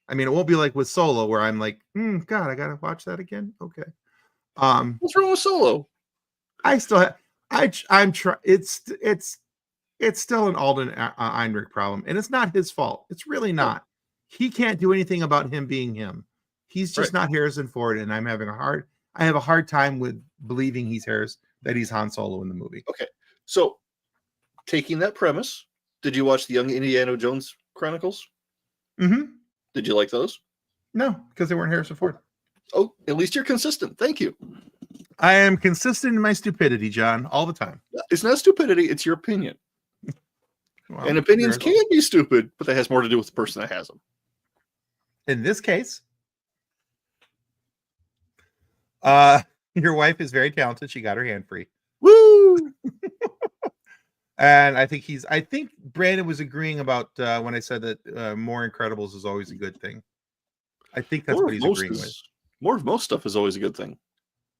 I mean, it won't be like with Solo where I'm like, God, I gotta watch that again. Okay. What's wrong with Solo? I still have. I'm trying. It's still an Alden Einrich problem, and it's not his fault. It's really not. He can't do anything about him being him. He's just not Harrison Ford, and I have a hard time with believing he's Han Solo in the movie. Okay, so taking that premise, did you watch the Young Indiana Jones Chronicles? Mm-hmm. Did you like those? No, because they weren't Harrison Ford. Oh, at least you're consistent. Thank you. I am consistent in my stupidity, John, all the time. It's not stupidity, it's your opinion. Well, and opinions can be stupid, but that has more to do with the person that has them. In this case, your wife is very talented. She got her hand free. Woo! And I think Brandon was agreeing about when I said that more Incredibles is always a good thing. I think that's what he's agreeing with. More of most stuff is always a good thing.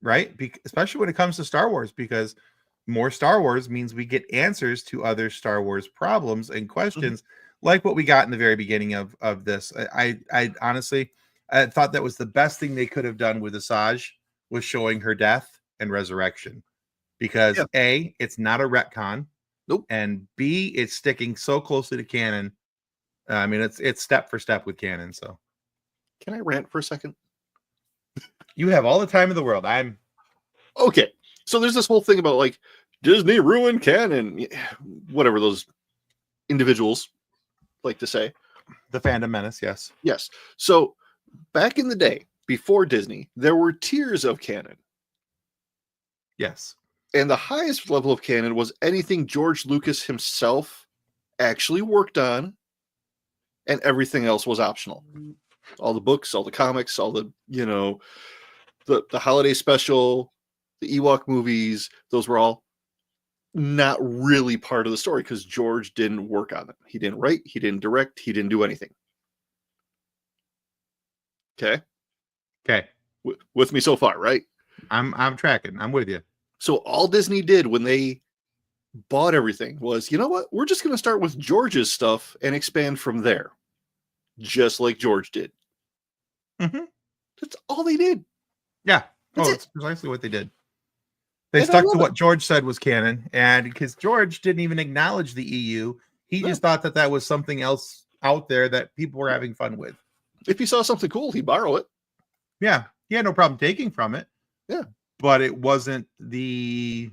Right? Especially when it comes to Star Wars, because more Star Wars means we get answers to other Star Wars problems and questions, like what we got in the very beginning of this. I honestly, I thought that was the best thing they could have done with Asajj, was showing her death and resurrection. Because A, it's not a retcon. Nope. And B, it's sticking so closely to canon. I mean, it's step for step with canon. So, can I rant for a second? You have all the time in the world. I'm okay. So there's this whole thing about like Disney ruined canon, whatever those individuals like to say. The fandom menace, yes. Yes. So back in the day, before Disney, there were tiers of canon. Yes. And the highest level of canon was anything George Lucas himself actually worked on, and everything else was optional. All the books, all the comics, all the, the holiday special, the Ewok movies, those were all not really part of the story because George didn't work on them. He didn't write, he didn't direct, he didn't do anything. Okay. With me so far, right? I'm tracking. I'm with you. So all Disney did when they bought everything was, you know what? We're just going to start with George's stuff and expand from there. Just like George did. Mm-hmm. That's all they did. Yeah. That's precisely what they did. They stuck to what George said was canon, and because George didn't even acknowledge the EU, he just thought that was something else out there that people were having fun with. If he saw something cool, he'd borrow it. Yeah. He had no problem taking from it. Yeah. But it wasn't the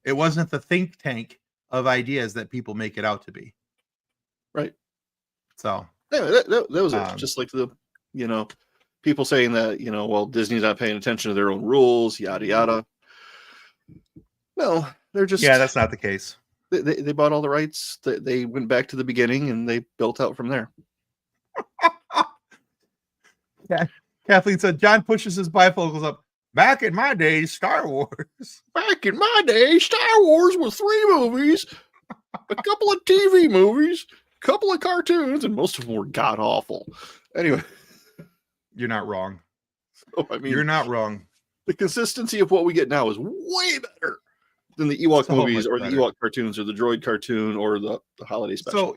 think tank of ideas that people make it out to be. Right. So anyway, that was it. Just like the, people saying that, well, Disney's not paying attention to their own rules, yada, yada. No, they're just... Yeah, that's not the case. They bought all the rights. They went back to the beginning and they built out from there. Yeah. Kathleen said, John pushes his bifocals up. Back in my days, Star Wars. Back in my day, Star Wars was 3 movies, a couple of TV movies, a couple of cartoons, and most of them were god-awful. Anyway. You're not wrong. So, I mean, you're not wrong. The consistency of what we get now is way better than the Ewok movies or the Ewok cartoons or the droid cartoon or the holiday special. So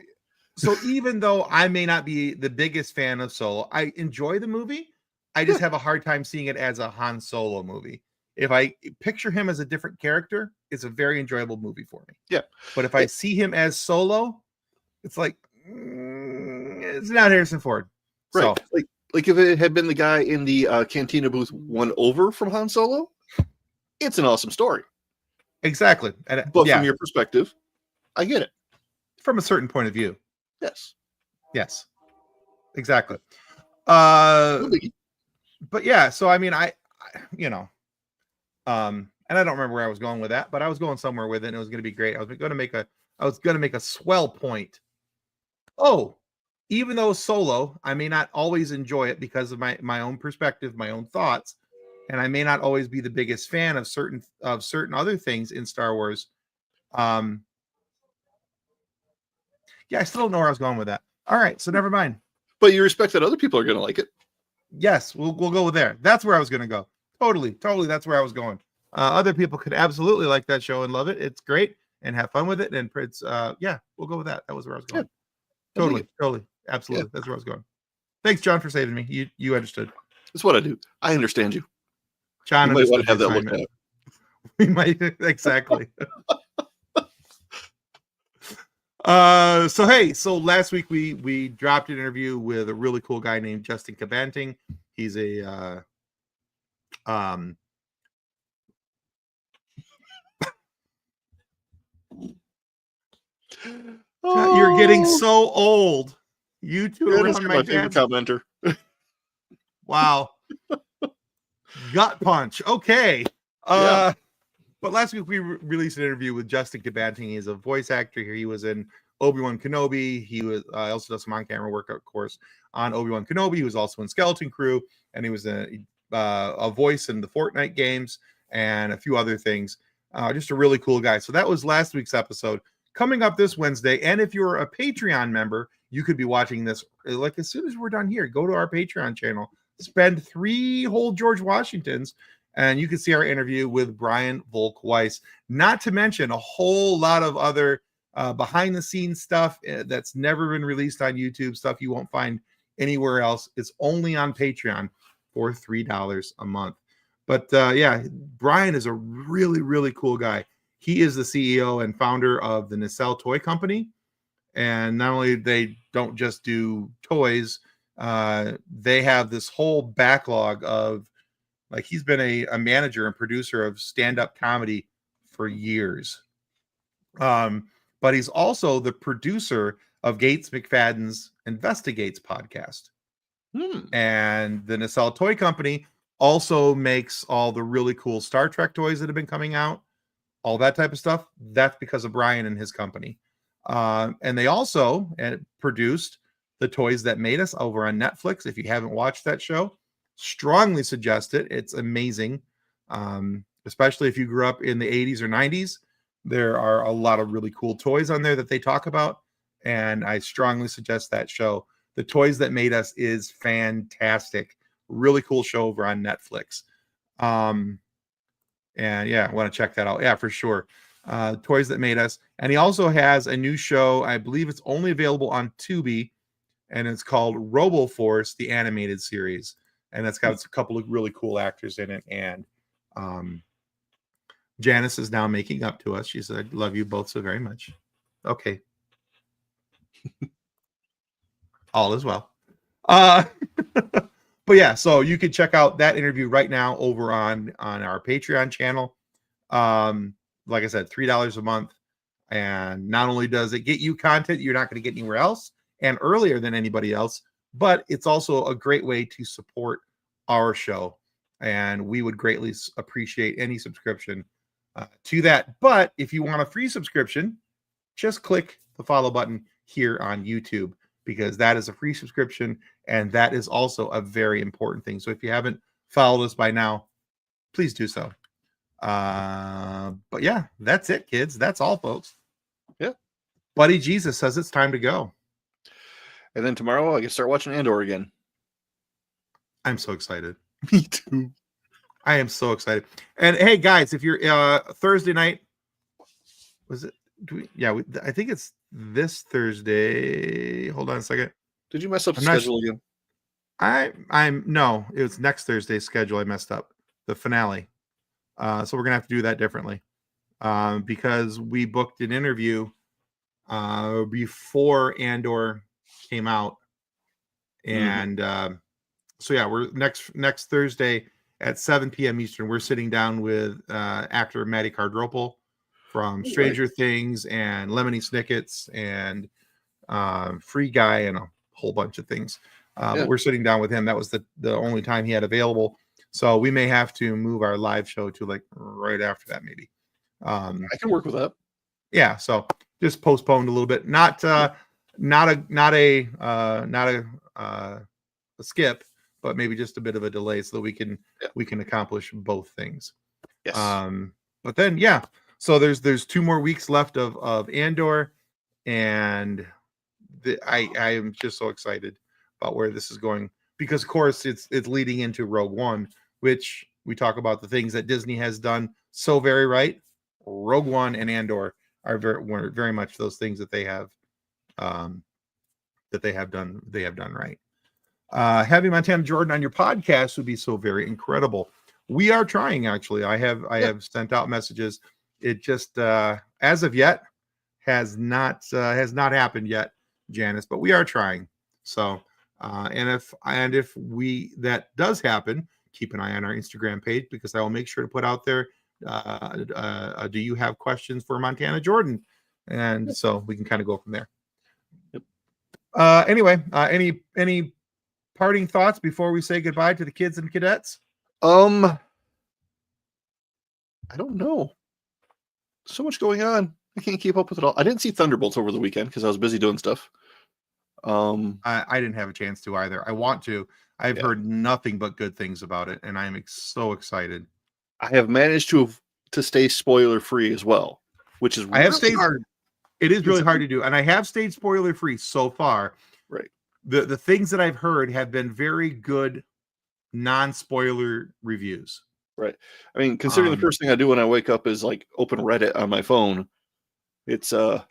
So even though I may not be the biggest fan of Solo, I enjoy the movie. I just have a hard time seeing it as a Han Solo movie. If I picture him as a different character, it's a very enjoyable movie for me. Yeah. But if I see him as Solo, it's like it's not Harrison Ford. Right. So, like if it had been the guy in the Cantina booth won over from Han Solo, it's an awesome story. exactly. And, But from your perspective, I get it. From a certain point of view. Yes. Yes. Exactly. No biggie. But yeah, so I mean, I you know, and I don't remember where I was going with that, but I was going somewhere with it, and it was going to be great. I was going to make a swell point. Oh, even though Solo, I may not always enjoy it because of my own perspective, my own thoughts, and I may not always be the biggest fan of certain other things in Star Wars. Yeah, I still don't know where I was going with that. All right, so never mind. But you respect that other people are going to like it. Yes, we'll go there. That's where I was going to go. Totally. That's where I was going. Other people could absolutely like that show and love it. It's great and have fun with it. And it's yeah, we'll go with that. That was where I was going. Yeah. Totally, absolutely. Yeah. That's where I was going. Thanks, John, for saving me. You understood. That's what I do. I understand you. John, you might want to have that looked at. We might exactly. So last week we dropped an interview with a really cool guy named Justin Cabanting. He's a you're getting so old. You two are around my favorite commenter. Wow. Gut punch. Okay. Yeah. But last week we released an interview with Justin Cabanting. He's a voice actor here. He was in Obi-Wan Kenobi. He was also does some on-camera work, of course, on Obi-Wan Kenobi. He was also in Skeleton Crew, and he was a voice in the Fortnite games and a few other things. Just a really cool guy. So that was last week's episode. Coming up this Wednesday, and if you're a Patreon member, you could be watching this like as soon as we're done here. Go to our Patreon channel, spend 3 whole George Washingtons, and you can see our interview with Brian Volk-Weiss. Not to mention a whole lot of other behind-the-scenes stuff that's never been released on YouTube, stuff you won't find anywhere else. It's only on Patreon for $3 a month. But yeah, Brian is a really, really cool guy. He is the CEO and founder of the Nacelle Toy Company. And not only they don't just do toys, they have this whole backlog of, like, he's been a manager and producer of stand-up comedy for years. But he's also the producer of Gates McFadden's Investigates podcast. And the Nacelle Toy Company also makes all the really cool Star Trek toys that have been coming out, all that type of stuff. That's because of Brian and his company. And they also produced The Toys That Made Us over on Netflix. If you haven't watched that show, strongly suggest it. It's amazing. Especially if you grew up in the 80s or 90s. There are a lot of really cool toys on there that they talk about, and I strongly suggest that show. The Toys That Made Us is fantastic. Really cool show over on Netflix. And yeah, I want to check that out. Yeah, for sure. Toys That Made Us. And he also has a new show. I believe it's only available on Tubi, and it's called RoboForce, the animated series. And that's got a couple of really cool actors in it. And Janice is now making up to us. She said, "I love you both so very much." Okay. All is well. But yeah, so you can check out that interview right now over on our Patreon channel. Like I said, $3 a month. And not only does it get you content you're not going to get anywhere else and earlier than anybody else, but it's also a great way to support our show. And we would greatly appreciate any subscription to that. But if you want a free subscription, just click the follow button here on YouTube, because that is a free subscription, and that is also a very important thing. So if you haven't followed us by now, please do so. But yeah, that's it, kids. That's all, folks. Yeah. Buddy Jesus says it's time to go. And then tomorrow I can start watching Andor again. I'm so excited. Me too. I am so excited. And hey, guys, if you're Thursday night, was it? I think it's this Thursday. Hold on a second. Did you mess up the I'm not schedule again? No, it was next Thursday's schedule. I messed up the finale. So we're gonna have to do that differently. Because we booked an interview before Andor came out. And so yeah, we're next Thursday at 7 p.m. Eastern. We're sitting down with actor Maddie Cardropel from Stranger Things and Lemony Snicket's and Free Guy and a whole bunch of things. But we're sitting down with him. That was the only time he had available. So we may have to move our live show to like right after that, maybe. I can work with that. Yeah, so just postponed a little bit. Not a skip, but maybe just a bit of a delay so that we can accomplish both things. Yes. But then so there's 2 more weeks left of Andor, and I am just so excited about where this is going, because of course it's leading into Rogue One, which we talk about the things that Disney has done so very right. Rogue One and Andor are very much those things that they have done right. Having Montana Jordan on your podcast would be so very incredible. We are trying, actually. I have sent out messages. It just as of yet has not happened yet, Janice, but we are trying. So and if that does happen, keep an eye on our Instagram page, because I will make sure to put out there, do you have questions for Montana Jordan? And so we can kind of go from there. Anyway, any parting thoughts before we say goodbye to the kids and cadets? I don't know. So much going on. I can't keep up with it all. I didn't see Thunderbolts over the weekend because I was busy doing stuff. I didn't have a chance to either. I want to. I've heard nothing but good things about it, and I'm so excited. I have managed to stay spoiler free as well, which is really hard. It is really hard to do, and I have stayed spoiler free so far. Right. The things that I've heard have been very good non-spoiler reviews. Right. I mean, considering the first thing I do when I wake up is like open Reddit on my phone, it's it's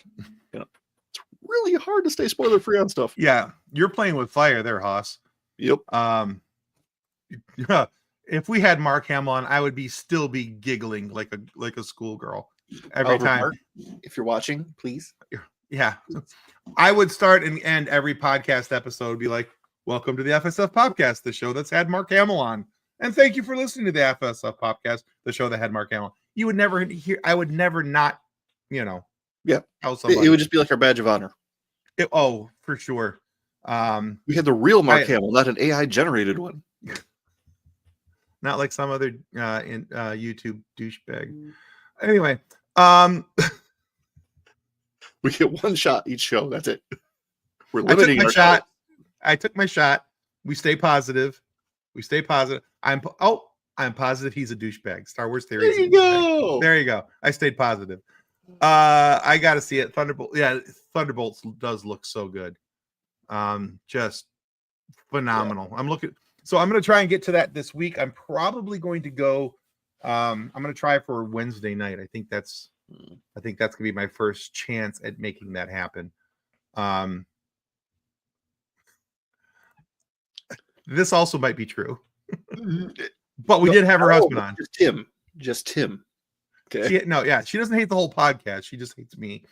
really hard to stay spoiler free on stuff. Yeah, you're playing with fire there, Haas. Yep. If we had Mark Hamill on, I would still be giggling like a schoolgirl every time. Mark, if you're watching, please. Yeah, I would start and end every podcast episode be like, "Welcome to the FSF PopCast, the show that's had Mark Hamill on, and thank you for listening to the FSF PopCast, the show that had Mark Hamill." You would never hear. I would never not. Yeah. Tell somebody. It would just be like our badge of honor. For sure. We had the real Mark Hamill, not an AI generated one. Not like some other YouTube douchebag. Anyway, we get one shot each show. That's it. We're I took limiting my our shot. I took my shot. We stay positive. I'm positive he's a douchebag. Star Wars theory. There you go. There you go. I stayed positive. I got to see it. Thunderbolts does look so good. Just phenomenal. Yeah. I'm going to try and get to that this week. I'm probably going to go. I'm going to try for Wednesday night. I think that's going to be my first chance at making that happen. This also might be true, but we did have her husband on. Just Tim. Okay. She doesn't hate the whole podcast. She just hates me,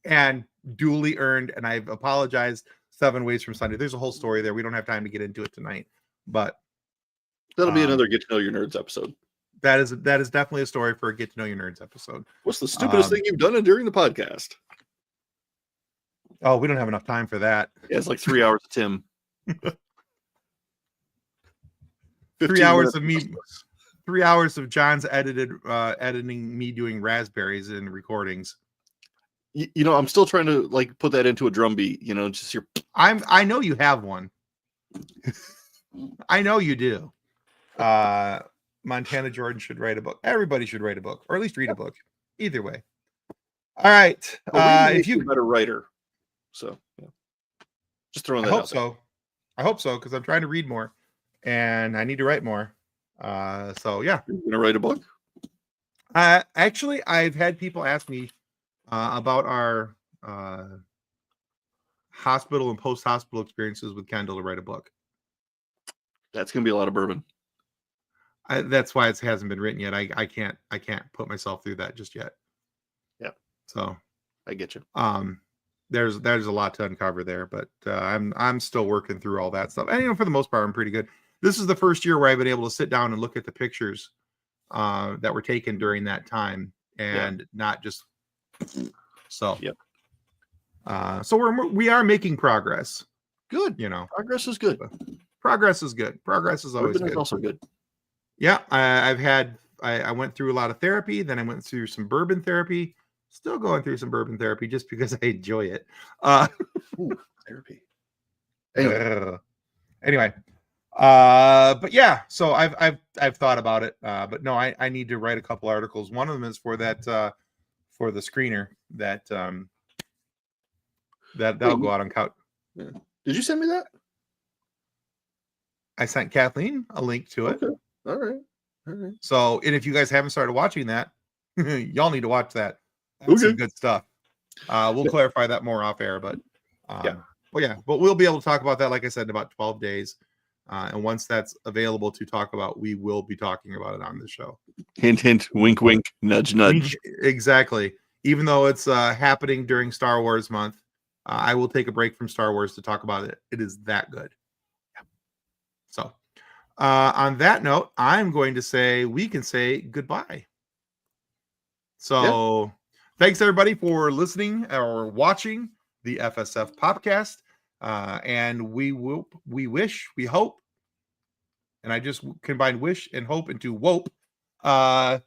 and duly earned. And I've apologized 7 ways from Sunday. There's a whole story there. We don't have time to get into it tonight, but that'll be another Get to Know Your Nerds episode. That is definitely a story for a Get to Know Your Nerds episode. What's the stupidest thing you've done during the podcast? Oh, we don't have enough time for that. Yeah, it's like 3 hours of Tim. 3 hours of me. 3 hours of John's editing me doing raspberries in recordings. I'm still trying to like put that into a drum beat. Just your. I know you have one. I know you do. Montana Jordan should write a book. Everybody should write a book, or at least read a book. Either way. All right. If you're a better writer, so just throwing that out there. I hope so, because I'm trying to read more, and I need to write more. So yeah. You're gonna write a book? Actually, I've had people ask me about our hospital and post-hospital experiences with Kendall to write a book. That's going to be a lot of bourbon. That's why it hasn't been written yet. I can't put myself through that just yet. Yeah. So I get you. There's a lot to uncover there, but I'm still working through all that stuff. And for the most part, I'm pretty good. This is the first year where I've been able to sit down and look at the pictures that were taken during that time, and not just so. Yep. So we are making progress. Good. Progress is good. Progress is good. Progress is always Bourbon good. is also good. Yeah, I went through a lot of therapy. Then I went through some bourbon therapy. Still going through some bourbon therapy just because I enjoy it. Ooh, therapy. Anyway, but yeah, so I've thought about it. But no, I need to write a couple articles. One of them is for that for the screener that'll go out on couch. Yeah. Did you send me that? I sent Kathleen a link to it. Okay. All right. So, and if you guys haven't started watching that, y'all need to watch that. That's some good stuff. We'll clarify that more off air, but but we'll be able to talk about that, like I said, in about 12 days. And once that's available to talk about, we will be talking about it on the show. Hint, hint, wink, wink, nudge, nudge. Exactly. Even though it's happening during Star Wars month, I will take a break from Star Wars to talk about it. It is that good. So on that note, I'm going to say we can say goodbye. So thanks everybody for listening or watching the FSF PopCast. And we wish, we hope, and I just combined wish and hope into whoop. So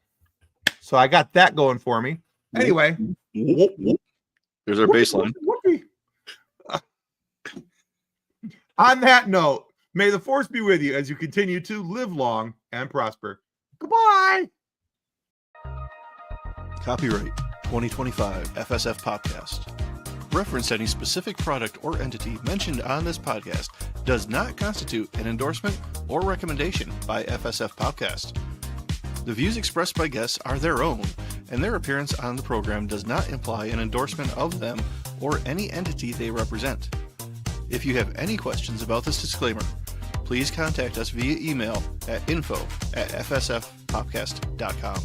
I got that going for me. Anyway, there's our baseline. On that note, may the force be with you as you continue to live long and prosper. Goodbye. Copyright 2025 FSF PopCast. Reference to any specific product or entity mentioned on this podcast does not constitute an endorsement or recommendation by FSF PopCast. The views expressed by guests are their own, and their appearance on the program does not imply an endorsement of them or any entity they represent. If you have any questions about this disclaimer, please contact us via email at info@fsfpopcast.com.